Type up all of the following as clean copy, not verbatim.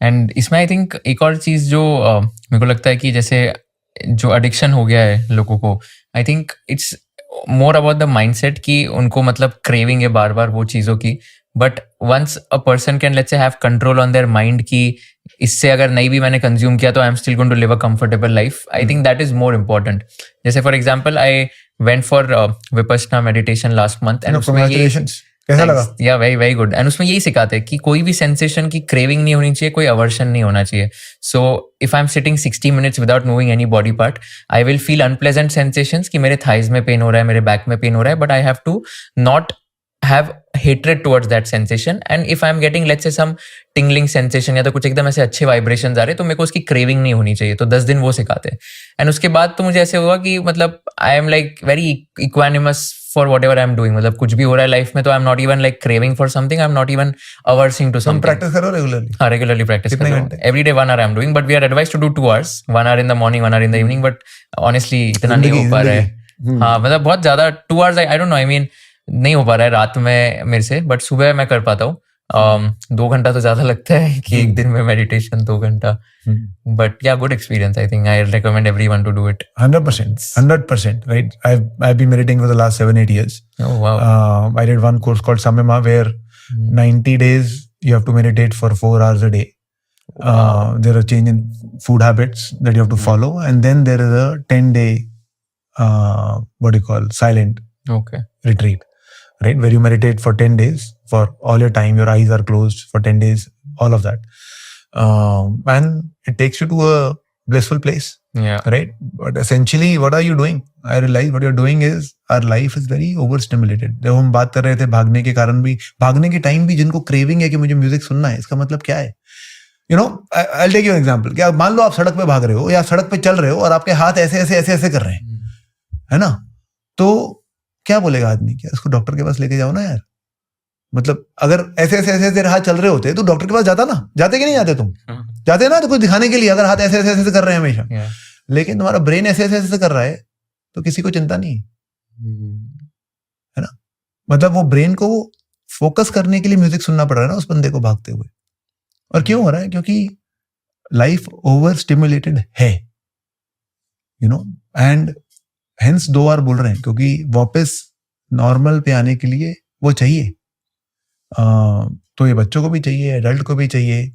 And इसमें I think एक और चीज़ जो मेरे को लगता है कि जैसे जो एडिक्शन हो गया है लोगों को, I think it's more about the mindset कि उनको मतलब क्रेविंग है बार बार वो चीज़ों की. But once a person can let's say have control on their mind कि इससे अगर नहीं भी मैंने कंज्यूम किया तो I am still going to live a comfortable life. I think that is more important. जैसे for example I went for Vipassana meditation last month and उसमें कैसा लगा? या वेरी वेरी गुड. एंड उसमें यही सिखाते हैं कि कोई भी सेंसेशन की क्रेविंग नहीं होनी चाहिए, कोई अवर्शन नहीं होना चाहिए. So if I am sitting 60 minutes without moving any body part, I will feel unpleasant sensations कि मेरे थाइज में पेन हो रहा है, मेरे बैक में पेन हो रहा है, but I have to not have hatred towards that sensation. And if I'm getting let's say some tingling sensation या तो कुछ एकदम ऐसे अच्छे vibrations आ रहे तो मेरे को उसकी craving नहीं होनी चाहिए. तो 10 दिन वो सिखाते हैं. एंड उसके बाद तो मुझे ऐसे हुआ कि मतलब I am like very equanimous for whatever I'm doing. मतलब कुछ भी हो रहा है लाइफ में तो I'm not even like craving for something, I'm not even aversing to something. तुम प्रैक्टिस करो रेगुलरली? हाँ, regularly practice कर रहा हूँ. Every day 1 hour I'm doing, but we are advised to do 2 hours. 1 hour in the morning, 1 hour in the evening. But honestly इतना नहीं हो पा रहा है. हाँ, मतलब बहुत ज्यादा 2 hours I don't know, I mean नहीं हो पा रहा है रात में मेरे से, बट सुबह मैं कर पाता हूँ. 2 घंटा तो ज्यादा लगता है कि एक दिन में मेडिटेशन 2 घंटा. But yeah good experience. I think I recommend everyone to do it. 100%, right? I've been meditating for the last 7-8 years. Oh wow. I did one course called Samyama where 90 days you have to meditate for 4 hours a day. There are change in food habits that you have to follow, and then there is a 10-day what do you call silent retreat. Right, where you meditate for 10 days for all your time, your eyes are closed for 10 days, all of that, and it takes you to a blissful place. Right, but essentially what are you doing? I realize what you're doing is our life is very overstimulated. जब हम बात कर रहे थे भागने के कारण भी, भागने के टाइम भी जिनको क्रेविंग है कि मुझे म्यूजिक सुनना है, इसका मतलब क्या है? You know, I'll take you an example. क्या मान लो आप सड़क पे भाग रहे हो या सड़क पे चल रहे हो और आपके हाथ ऐसे ऐसे ऐसे ऐसे कर रहे हैं, है ना? तो क्या बोलेगा आदमी? क्या उसको डॉक्टर के पास लेके जाओ ना यार. मतलब अगर ऐसे ऐसे ऐसे तेरे हाथ चल रहे होते तो डॉक्टर के पास जाता ना? जाते कि नहीं जाते? तुम जाते ना तो कुछ दिखाने के लिए, अगर हाथ ऐसे ऐसे ऐसे कर रहे हैं हमेशा. लेकिन तुम्हारा ब्रेन ऐसे ऐसे ऐसे कर रहा है तो किसी को चिंता नहीं है ना. मतलब वो ब्रेन को फोकस करने के लिए म्यूजिक सुनना पड़ रहा है ना उस बंदे को भागते हुए. और क्यों हो रहा है? क्योंकि लाइफ ओवर स्टिमुलेटेड है, यू नो. एंड हेंस 2 बार बोल रहे हैं क्योंकि वापस नॉर्मल पे आने के लिए वो चाहिए. तो ये बच्चों को भी चाहिए, एडल्ट को भी चाहिए.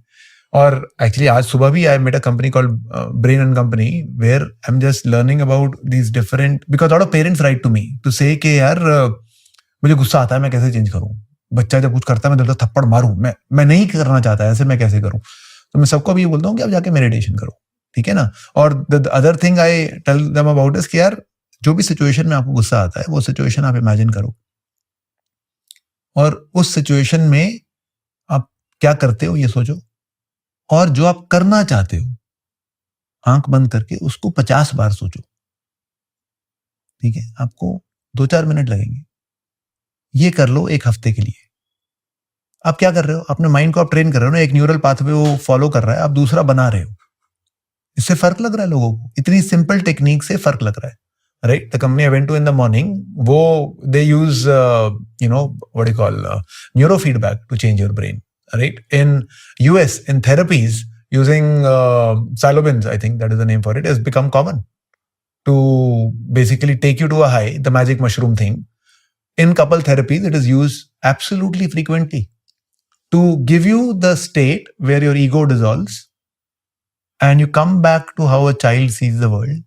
और एक्चुअली आज सुबह भी I met a company called brain and company where I am just learning about these different, because lot of parents write to me to say कि यार मुझे गुस्सा आता है, मैं कैसे चेंज करूं? बच्चा जब कुछ करता है मैं तो थप्पड़ मारूं, मैं नहीं करना चाहता ऐसे, मैं कैसे करूं? तो मैं सबको भी बोलता हूँ कि आप जाके मेडिटेशन करो, ठीक है ना. और the other thing I tell them about is कि यार जो भी सिचुएशन में आपको गुस्सा आता है वो सिचुएशन आप इमेजिन करो और उस सिचुएशन में आप क्या करते हो ये सोचो, और जो आप करना चाहते हो आंख बंद करके उसको 50 बार सोचो. ठीक है, आपको 2-4 मिनट लगेंगे. ये कर लो 1 हफ्ते के लिए. आप क्या कर रहे हो? अपने माइंड को आप ट्रेन कर रहे हो ना, एक न्यूरल पाथवे वो फॉलो कर रहा है, आप दूसरा बना रहे हो. इससे फर्क लग रहा है लोगों को, इतनी सिंपल टेक्निक से फर्क लग रहा है. Right, the company I went to in the morning, they use what do you call neurofeedback to change your brain. Right, in US in therapies using psilocybin, I think that is the name for it, has become common to basically take you to a high, the magic mushroom thing. In couple therapies, it is used absolutely frequently to give you the state where your ego dissolves and you come back to how a child sees the world.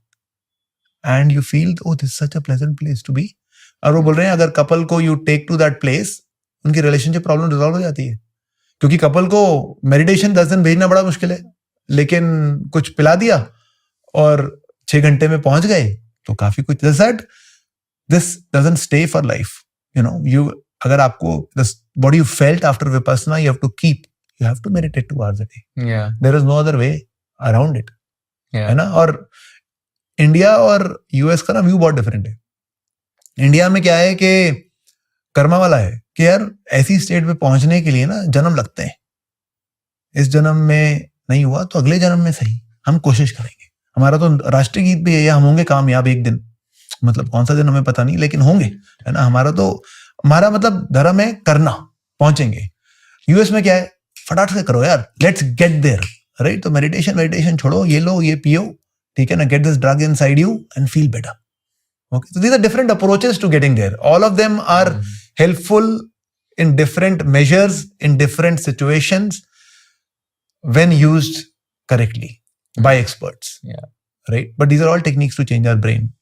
And you feel, oh, this is such a pleasant place to be. और वो बोल रहे हैं अगर couple को you take to that place, उनकी relationship problem resolve हो जाती है. क्योंकि कपल को मेडिटेशन 10 दिन भेजना बड़ा मुश्किल है, लेकिन कुछ पिला दिया और 6 घंटे में पहुंच गए तो काफी कुछ. This doesn't stay for life. You know, अगर आपको what you felt after Vipassana, you have to meditate 2 hours a day. Yeah. There is no other way around it. Yeah. है ना. और इंडिया और यूएस का ना व्यू बहुत different है. इंडिया में क्या है कि कर्मा वाला है कि यार ऐसी स्टेट पे पहुंचने के लिए ना जन्म लगते हैं. इस जन्म में नहीं हुआ तो अगले जन्म में सही हम कोशिश करेंगे. हमारा तो राष्ट्रीय गीत भी है, हम होंगे कामयाब एक दिन. मतलब कौन सा दिन हमें पता नहीं, लेकिन होंगे, है ना. हमारा मतलब धर्म है करना, पहुंचेंगे. यूएस में क्या है फटाफट से करो यार, लेट्स गेट देयर, राइट? तो मेडिटेशन छोड़ो, ये लो, ये पियो, ठीक है ना, get this drug inside you and feel better. Okay, so these are different approaches to getting there. All of them are helpful in different measures, in different situations, when used correctly by experts. Yeah. Right? But these are all techniques to change our brain,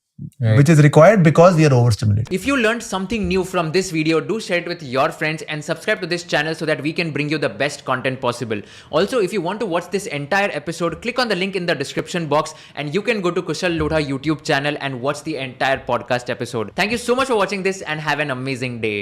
Right. which is required because we are overstimulated. If you learned something new from this video, do share it with your friends and subscribe to this channel so that we can bring you the best content possible. Also, if you want to watch this entire episode, click on the link in the description box and you can go to Kushal Lodha YouTube channel and watch the entire podcast episode. Thank you so much for watching this and have an amazing day.